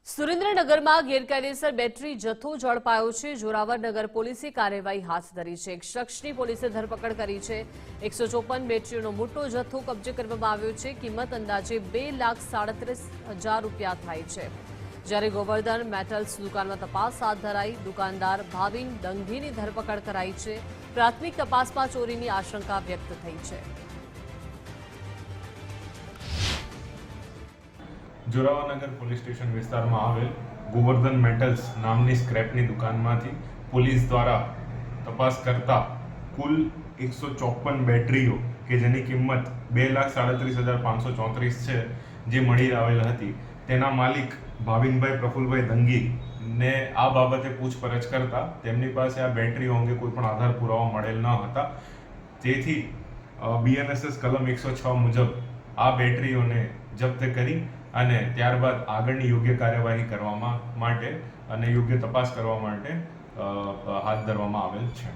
સુરેન્દ્રનગરમાં ગેરકાયદેસર બેટરી જથ્થો ઝડપાયો છે। જોરાવરનગર પોલીસે કાર્યવાહી હાથ ધરી છે। એક શખ્સની પોલીસે ધરપકડ કરી છે। 154 બેટરીનો મોટો જથ્થો કબજે કરવામાં આવ્યો છે। કિંમત અંદાજે 2,37,000 રૂપિયા થાય છે। જ્યારે ગોવર્ધન મેટલ્સ દુકાનમાં તપાસ હાથ ધરાઈ। દુકાનદાર ભાવિન દંગીની ધરપકડ કરાઈ છે। પ્રાથમિક તપાસમાં ચોરીની આશંકા વ્યક્ત થઈ છે। જોરાવરનગર પોલીસ સ્ટેશન વિસ્તારમાં આવેલ ગોવર્ધન મેટલ્સ નામની સ્ક્રેપની દુકાનમાંથી પોલીસ દ્વારા તપાસ કરતા કુલ 154 બેટરીઓ કે જેની કિંમત 2,37,534 છે જે મળી આવેલ હતી। તેના માલિક ભાવિનભાઈ પ્રફુલભાઈ દંગીને આ બાબતે પૂછપરછ કરતા તેમની પાસે આ બેટરીઓ અંગે કોઈ પણ આધાર પુરાવા મળેલ ન હતા। તેથી BNSS કલમ 106 મુજબ આ બેટરીઓને જપ્ત કરી અને ત્યારબાદ આગળની યોગ્ય કાર્યવાહી કરવા માટે અને યોગ્ય તપાસ કરવા માટે હાથ ધરવામાં આવેલ છે।